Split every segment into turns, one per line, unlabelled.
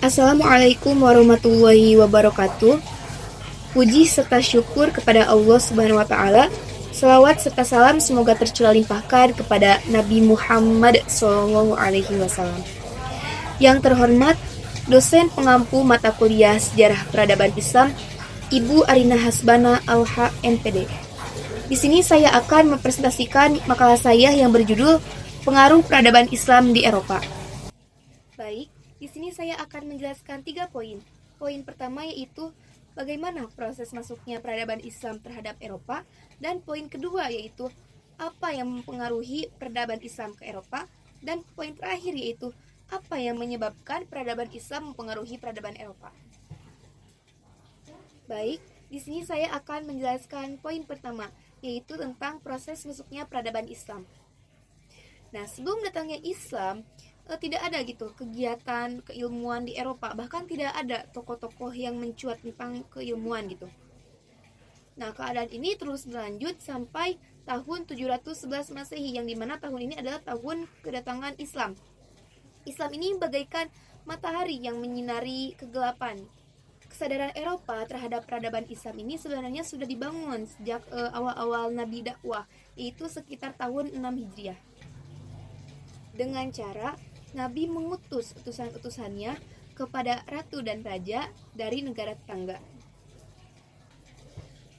Assalamualaikum warahmatullahi wabarakatuh. Puji serta syukur kepada Allah Subhanahu wa taala. Selawat serta salam semoga tercurah limpahkan kepada Nabi Muhammad SAW. Yang terhormat dosen pengampu mata kuliah Sejarah Peradaban Islam, Ibu Arina Hasbana LH.MPD. Di sini saya akan mempresentasikan makalah saya yang berjudul Pengaruh Peradaban Islam di Eropa. Baik, di sini saya akan menjelaskan 3 poin. Poin pertama yaitu bagaimana proses masuknya peradaban Islam terhadap Eropa, dan poin kedua yaitu apa yang mempengaruhi peradaban Islam ke Eropa, dan poin terakhir yaitu apa yang menyebabkan peradaban Islam mempengaruhi peradaban Eropa. Baik, di sini saya akan menjelaskan poin pertama yaitu tentang proses masuknya peradaban Islam. Nah, sebelum datangnya Islam, tidak ada gitu kegiatan keilmuan di Eropa, bahkan tidak ada tokoh-tokoh yang mencuat tentang keilmuan gitu. Nah, keadaan ini terus berlanjut sampai tahun 711 Masehi, yang dimana tahun ini adalah tahun kedatangan Islam. Islam ini bagaikan matahari yang menyinari kegelapan. Kesadaran Eropa terhadap peradaban Islam ini sebenarnya sudah dibangun sejak awal-awal Nabi dakwah, yaitu sekitar tahun 6 Hijriah. Dengan cara Nabi mengutus utusan-utusannya kepada ratu dan raja dari negara tetangga.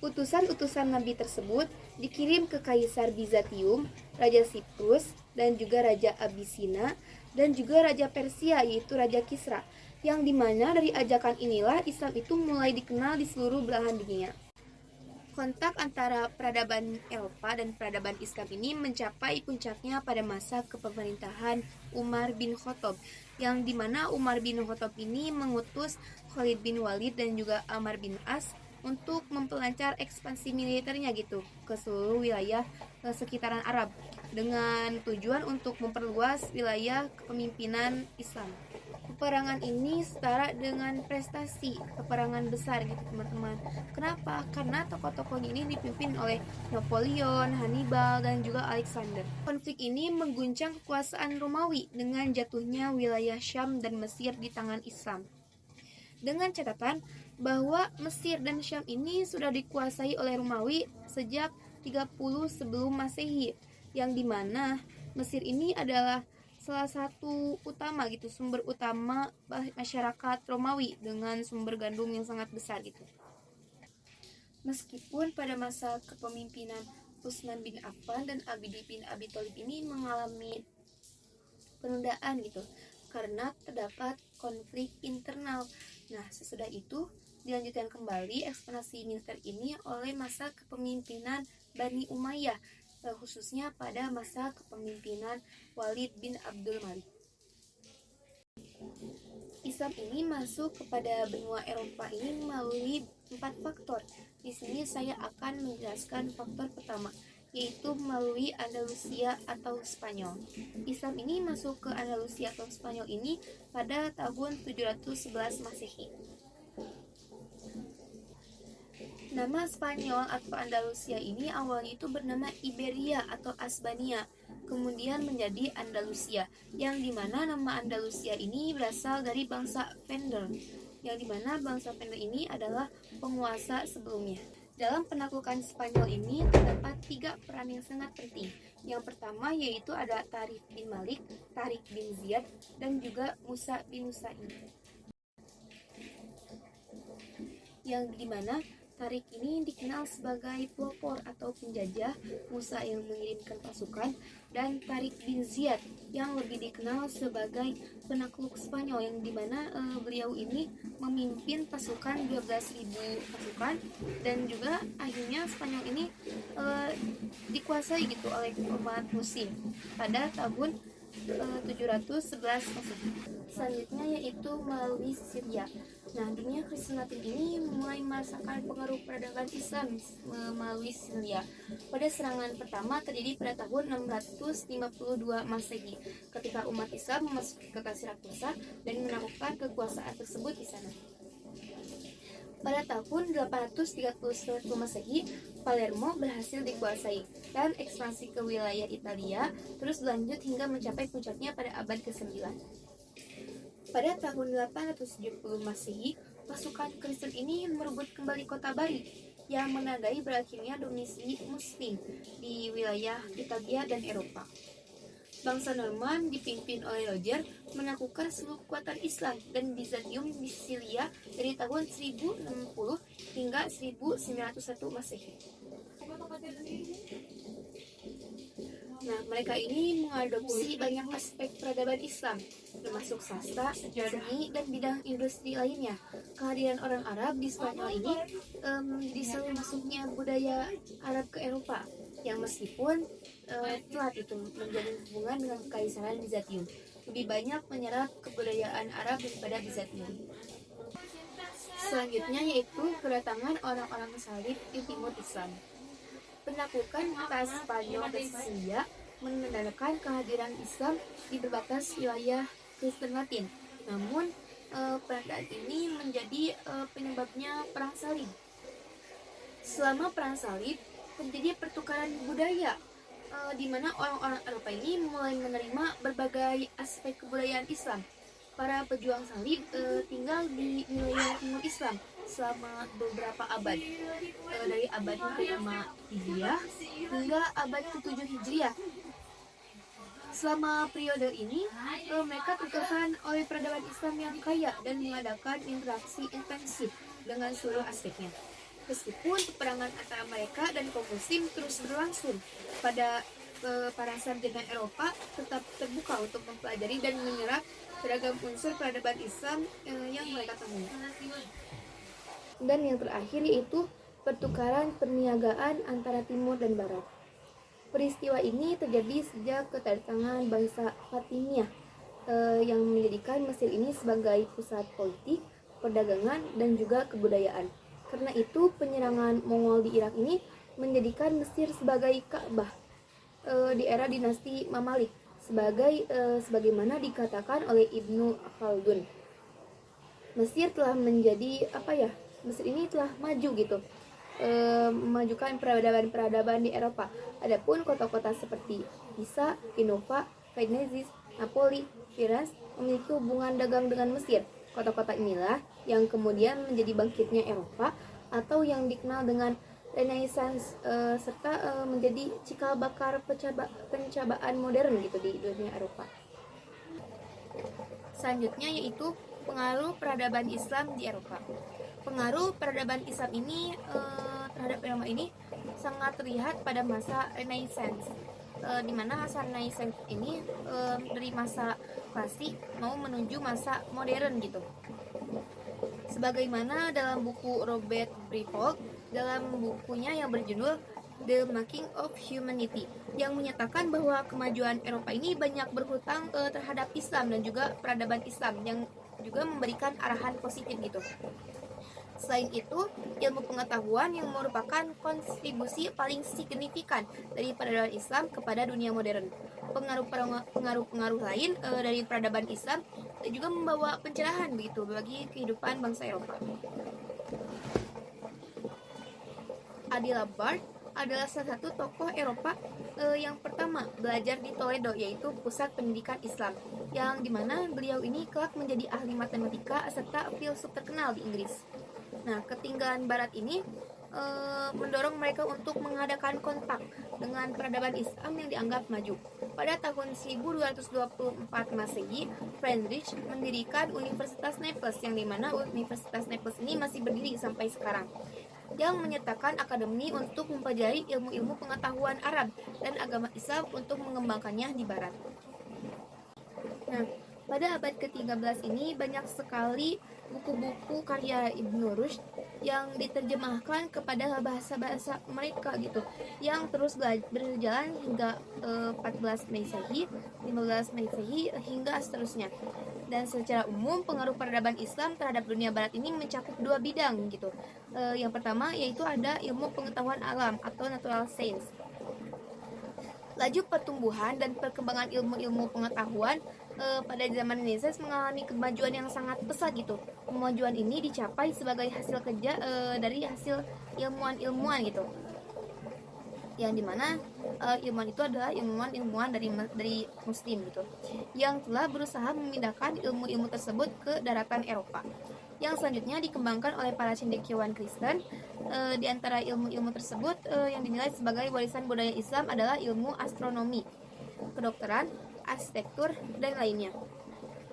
Utusan-utusan Nabi tersebut dikirim ke Kaisar Bizantium, Raja Siprus, dan juga Raja Abisina, dan juga Raja Persia yaitu Raja Kisra, yang dimana dari ajakan inilah Islam itu mulai dikenal di seluruh belahan dunia. Kontak antara peradaban Eropa dan peradaban Islam ini mencapai puncaknya pada masa kepemerintahan Umar bin Khattab, yang dimana Umar bin Khattab ini mengutus Khalid bin Walid dan juga Amr bin As untuk memperlancar ekspansi militernya gitu ke seluruh wilayah sekitaran Arab dengan tujuan untuk memperluas wilayah kepemimpinan Islam. Peperangan ini setara dengan prestasi peperangan besar gitu teman-teman. Kenapa? Karena tokoh-tokohnya ini dipimpin oleh Napoleon, Hannibal, dan juga Alexander. Konflik ini mengguncang kekuasaan Romawi dengan jatuhnya wilayah Syam dan Mesir di tangan Islam. Dengan catatan bahwa Mesir dan Syam ini sudah dikuasai oleh Romawi sejak 30 sebelum Masehi, yang dimana Mesir ini adalah salah satu utama gitu, sumber utama masyarakat Romawi dengan sumber gandum yang sangat besar gitu. Meskipun pada masa kepemimpinan Utsman bin Affan dan Ali bin Abi Thalib ini mengalami penundaan gitu karena terdapat konflik internal. Nah, sesudah itu dilanjutkan kembali ekspansi militer ini oleh masa kepemimpinan Bani Umayyah, khususnya pada masa kepemimpinan Walid bin Abdul Malik. Islam ini masuk kepada benua Eropa ini melalui 4 faktor. Di sini saya akan menjelaskan faktor pertama, yaitu melalui Andalusia atau Spanyol. Islam ini masuk ke Andalusia atau Spanyol ini pada tahun 711 Masehi. Nama Spanyol atau Andalusia ini awalnya itu bernama Iberia atau Asbania, kemudian menjadi Andalusia, yang dimana nama Andalusia ini berasal dari bangsa Vendel, yang dimana bangsa Vendel ini adalah penguasa sebelumnya. Dalam penaklukan Spanyol ini terdapat 3 peran yang sangat penting. Yang pertama yaitu ada Tarif bin Malik, Tariq bin Ziyad, dan juga Musa bin Nusain, yang dimana Tariq ini dikenal sebagai pelopor atau penjajah, Musa yang mengirimkan pasukan, dan Tariq bin Ziyad yang lebih dikenal sebagai penakluk Spanyol, yang dimana beliau ini memimpin pasukan 12.000 pasukan, dan juga akhirnya Spanyol ini dikuasai gitu oleh umat Muslim pada tahun 711 Masehi. Selanjutnya yaitu melalui Syria. Nah, dunia Kristen Latin ini mulai merasakan pengaruh peradaban Islam melalui Syria. Pada serangan pertama terjadi pada tahun 652 Masehi, ketika umat Islam memasuki kota Sirakusa dan menaklukkan kekuasaan tersebut di sana. Pada tahun 831 Masehi, Palermo berhasil dikuasai dan ekspansi ke wilayah Italia terus berlanjut hingga mencapai puncaknya pada abad ke-9. Pada tahun 870 Masehi, pasukan Kristen ini merebut kembali kota Bari yang menandai berakhirnya domisili Muslim di wilayah Italia dan Eropa. Bangsa Norman dipimpin oleh Roger menaklukkan seluruh kekuatan Islam dan Bizantium di Sisilia dari tahun 1060 hingga 1901 Masehi. Nah, mereka ini mengadopsi banyak aspek peradaban Islam, termasuk sastra, seni, dan bidang industri lainnya. Kehadiran orang Arab di Spanyol ini disebut masuknya budaya Arab ke Eropa, yang meskipun telat itu menjalin hubungan dengan Kekaisaran Bizantium, lebih banyak menyerap kebudayaan Arab daripada Bizantium. Selanjutnya yaitu kedatangan orang-orang salib di timur Islam. Penaklukan atas Spanyol dan Sisilia menandakan kehadiran Islam di berbatas wilayah Kristen Latin. Namun, peradaan ini menjadi penyebabnya perang salib. Selama perang salib, terjadi pertukaran budaya, di mana orang-orang Eropa ini mulai menerima berbagai aspek kebudayaan Islam. Para pejuang salib tinggal di wilayah timur Islam selama beberapa abad, dari abad ke-5 Hijriah hingga abad ke-7 Hijriah. Selama periode ini, mereka terkesan oleh peradaban Islam yang kaya dan mengadakan interaksi intensif dengan seluruh aspeknya. Meskipun peperangan antara mereka dan kaum muslim terus berlangsung, para sarjana Eropa tetap terbuka untuk mempelajari dan menyerap beragam unsur peradaban Islam yang mereka temui. Dan yang terakhir yaitu pertukaran perniagaan antara timur dan barat. Peristiwa ini terjadi sejak kedatangan bangsa Fatimiyah yang menjadikan Mesir ini sebagai pusat politik, perdagangan, dan juga kebudayaan. Karena itu penyerangan Mongol di Irak ini menjadikan Mesir sebagai Ka'bah di era dinasti Mamalik, sebagaimana dikatakan oleh Ibnu Khaldun. Mesir telah menjadi Mesir ini telah maju gitu, memajukan peradaban di Eropa. Adapun kota-kota seperti Pisa, Genova, Venezia, Napoli, Firenze memiliki hubungan dagang dengan Mesir. Kota-kota inilah yang kemudian menjadi bangkitnya Eropa atau yang dikenal dengan Renaissance, serta menjadi cikal bakal pencobaan modern gitu di dunia Eropa. Selanjutnya yaitu pengaruh peradaban Islam di Eropa. Pengaruh peradaban Islam ini terhadap Eropa ini sangat terlihat pada masa Renaissance, di mana masa Renaissance ini dari masa klasik mau menuju masa modern gitu. Sebagaimana dalam buku Robert Briffault, dalam bukunya yang berjudul The Making of Humanity, yang menyatakan bahwa kemajuan Eropa ini banyak berhutang terhadap Islam dan juga peradaban Islam yang juga memberikan arahan positif gitu. Selain itu, ilmu pengetahuan yang merupakan kontribusi paling signifikan dari peradaban Islam kepada dunia modern. Pengaruh-pengaruh lain dari peradaban Islam juga membawa pencerahan begitu bagi kehidupan bangsa Eropa. Adila Bard adalah salah satu tokoh Eropa yang pertama belajar di Toledo, yaitu pusat pendidikan Islam, yang dimana beliau ini kelak menjadi ahli matematika serta filsuf terkenal di Inggris. Nah, ketinggalan Barat ini mendorong mereka untuk mengadakan kontak dengan peradaban Islam yang dianggap maju. Pada tahun 1224 Masehi, Friedrich mendirikan Universitas Naples, yang dimana Universitas Naples ini masih berdiri sampai sekarang, yang menyertakan akademi untuk mempelajari ilmu-ilmu pengetahuan Arab dan agama Islam untuk mengembangkannya di Barat. Nah, pada abad ke-13 ini banyak sekali buku-buku karya Ibnu Rushd yang diterjemahkan kepada bahasa-bahasa mereka gitu, yang terus berjalan hingga 14 Masehi, 15 Masehi hingga seterusnya. Dan secara umum pengaruh peradaban Islam terhadap dunia Barat ini mencakup dua bidang gitu. Yang pertama yaitu ada ilmu pengetahuan alam atau natural science. Laju pertumbuhan dan perkembangan ilmu-ilmu pengetahuan pada zaman Renaissance mengalami kemajuan yang sangat pesat gitu. Kemajuan ini dicapai sebagai hasil kerja dari hasil ilmuwan-ilmuwan gitu, yang dimana ilmuwan itu adalah ilmuwan dari Muslim gitu, yang telah berusaha memindahkan ilmu-ilmu tersebut ke daratan Eropa. Yang selanjutnya dikembangkan oleh para cendekiawan Kristen. Di antara ilmu-ilmu tersebut yang dinilai sebagai warisan budaya Islam adalah ilmu astronomi, kedokteran, arsitektur, dan lainnya.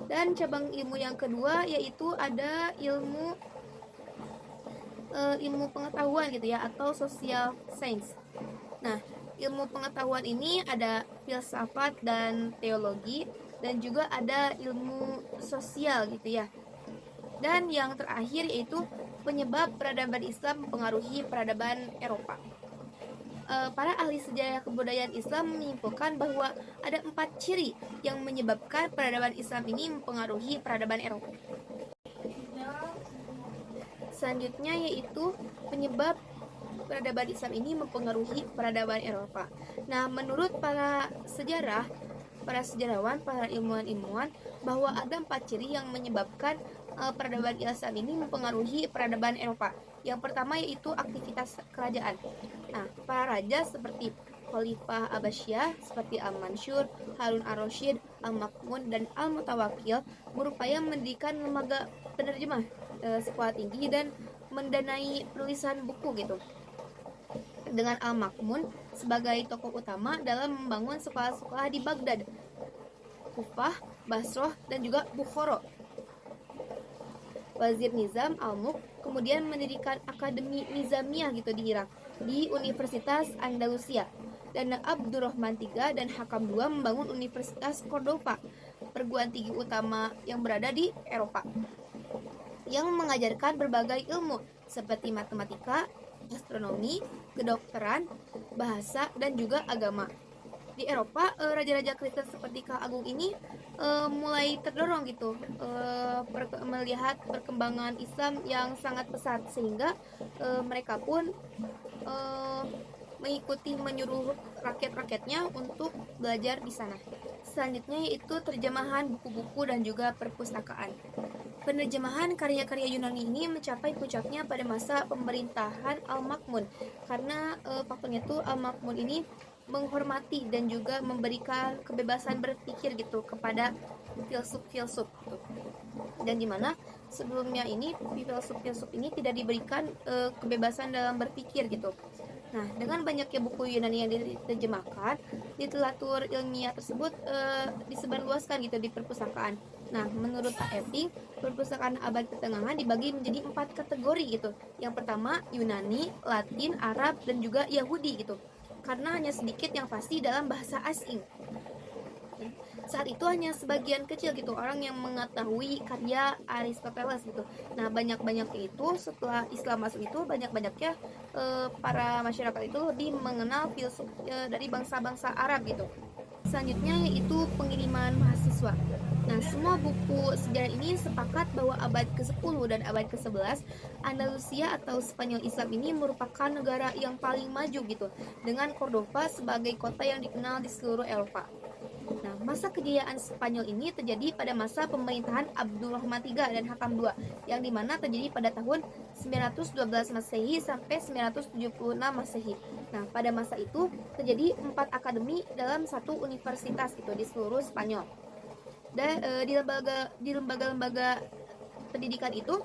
Dan cabang ilmu yang kedua yaitu ada ilmu pengetahuan gitu ya, atau social science. Nah, ilmu pengetahuan ini ada filsafat dan teologi, dan juga ada ilmu sosial gitu ya. Dan yang terakhir yaitu penyebab peradaban Islam mempengaruhi peradaban Eropa. Para ahli sejarah kebudayaan Islam menyimpulkan bahwa ada 4 ciri yang menyebabkan peradaban Islam ini mempengaruhi peradaban Eropa. Selanjutnya yaitu penyebab peradaban Islam ini mempengaruhi peradaban Eropa. Nah, menurut para sejarawan, para ilmuwan bahwa ada 4 ciri yang menyebabkan peradaban Islam ini mempengaruhi peradaban Eropa. Yang pertama yaitu aktivitas kerajaan. Nah, para raja seperti Khalifah Abbasiyah seperti Al-Mansur, Harun ar-Rasyid, Al-Ma'mun, dan Al-Mutawakkil berupaya mendirikan lembaga penerjemah sekolah tinggi dan mendanai penulisan buku gitu. Dengan Al-Ma'mun sebagai tokoh utama dalam membangun sekolah-sekolah di Baghdad, Kufah, Basrah, dan juga Bukhara. Wazir Nizam al-Mulk kemudian mendirikan Akademi Nizamiyah gitu di Irak, di Universitas Andalusia. Dan Abdurrahman III dan Hakam II membangun Universitas Cordova, perguruan tinggi utama yang berada di Eropa, yang mengajarkan berbagai ilmu seperti matematika, astronomi, kedokteran, bahasa, dan juga agama. Di Eropa, raja-raja Kristen seperti Kang Agung ini mulai terdorong gitu melihat perkembangan Islam yang sangat pesat, sehingga mereka pun mengikuti menyuruh rakyat-rakyatnya untuk belajar di sana. Selanjutnya yaitu terjemahan buku-buku dan juga perpustakaan. Penerjemahan karya-karya Yunani ini mencapai puncaknya pada masa pemerintahan Al-Ma'mun, karena faktornya tuh Al-Ma'mun ini menghormati dan juga memberikan kebebasan berpikir gitu kepada filsuf-filsuf gitu. Dan dimana sebelumnya ini filsuf-filsuf ini tidak diberikan kebebasan dalam berpikir gitu. Nah, dengan banyaknya buku Yunani yang diterjemahkan, literatur ilmiah tersebut disebarluaskan gitu di perpustakaan. Nah, menurut Pak Epping, perpustakaan abad pertengahan dibagi menjadi 4 kategori gitu. Yang pertama Yunani, Latin, Arab, dan juga Yahudi gitu, karena hanya sedikit yang pasti dalam bahasa asing. Saat itu hanya sebagian kecil gitu orang yang mengetahui karya Aristoteles gitu. Nah, banyak-banyaknya itu setelah Islam masuk itu banyak-banyaknya para masyarakat itu lebih mengenal filsuf dari bangsa-bangsa Arab gitu. Selanjutnya yaitu pengiriman mahasiswa. Nah, semua buku sejarah ini sepakat bahwa abad ke-10 dan abad ke-11 Andalusia atau Spanyol Islam ini merupakan negara yang paling maju gitu, dengan Cordova sebagai kota yang dikenal di seluruh Eropa. Nah, masa kejayaan Spanyol ini terjadi pada masa pemerintahan Abdurrahman III dan Hakam II, yang dimana terjadi pada tahun 912 Masehi sampai 976 Masehi. Nah, pada masa itu terjadi 4 akademi dalam satu universitas itu di seluruh Spanyol. Dan di lembaga-lembaga pendidikan itu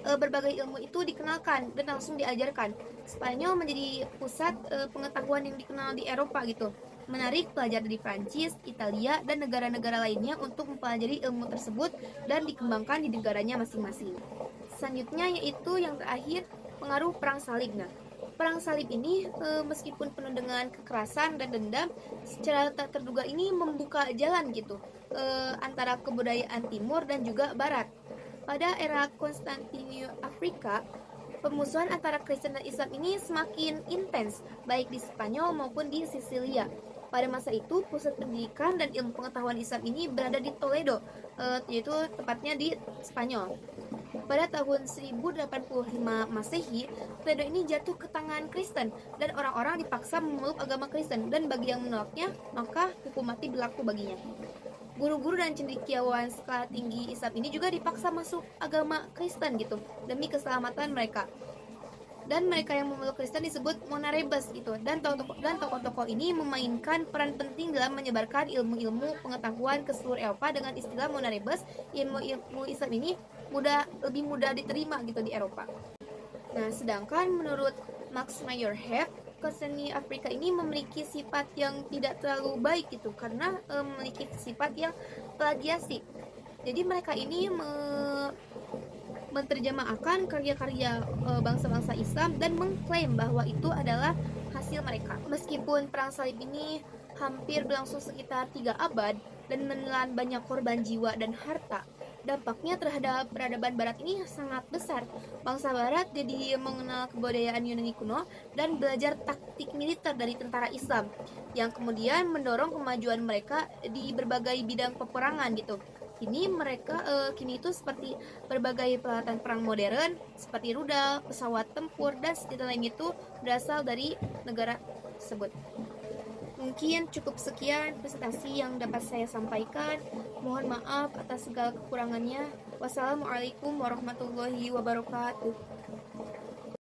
berbagai ilmu itu dikenalkan dan langsung diajarkan. Spanyol menjadi pusat pengetahuan yang dikenal di Eropa gitu, menarik pelajar dari Prancis, Italia, dan negara-negara lainnya untuk mempelajari ilmu tersebut dan dikembangkan di negaranya masing-masing. Selanjutnya yaitu yang terakhir, pengaruh perang salib. Nah, perang salib ini meskipun penuh dengan kekerasan dan dendam, secara tak terduga ini membuka jalan gitu antara kebudayaan timur dan juga barat. Pada era Konstantinus Afrika, pemusuhan antara Kristen dan Islam ini semakin intens, baik di Spanyol maupun di Sisilia. Pada masa itu, pusat pendidikan dan ilmu pengetahuan Islam ini berada di Toledo, yaitu tepatnya di Spanyol. Pada tahun 1085 Masehi, Toledo ini jatuh ke tangan Kristen dan orang-orang dipaksa memeluk agama Kristen, dan bagi yang menolaknya, maka hukum mati berlaku baginya. Guru-guru dan cendekiawan sekolah tinggi Islam ini juga dipaksa masuk agama Kristen gitu, demi keselamatan mereka. dan mereka yang memeluk Kristen disebut Monarebes gitu. Dan tokoh-tokoh ini memainkan peran penting dalam menyebarkan ilmu-ilmu pengetahuan ke seluruh Eropa. Dengan istilah Monarebes, ilmu Islam ini lebih mudah diterima gitu di Eropa. Nah, sedangkan menurut Max Meyerhoff, seni Afrika ini memiliki sifat yang tidak terlalu baik gitu, karena memiliki sifat yang plagiasi. Jadi mereka ini menerjemahkan karya-karya bangsa-bangsa Islam dan mengklaim bahwa itu adalah hasil mereka. Meskipun perang salib ini hampir berlangsung sekitar 3 abad dan menelan banyak korban jiwa dan harta, dampaknya terhadap peradaban barat ini sangat besar. Bangsa barat jadi mengenal kebudayaan Yunani kuno dan belajar taktik militer dari tentara Islam, yang kemudian mendorong kemajuan mereka di berbagai bidang peperangan gitu. Kini itu seperti berbagai peralatan perang modern seperti rudal, pesawat tempur, dan senjata lain itu berasal dari negara tersebut. Mungkin cukup sekian presentasi yang dapat saya sampaikan. Mohon maaf atas segala kekurangannya. Wassalamualaikum warahmatullahi wabarakatuh.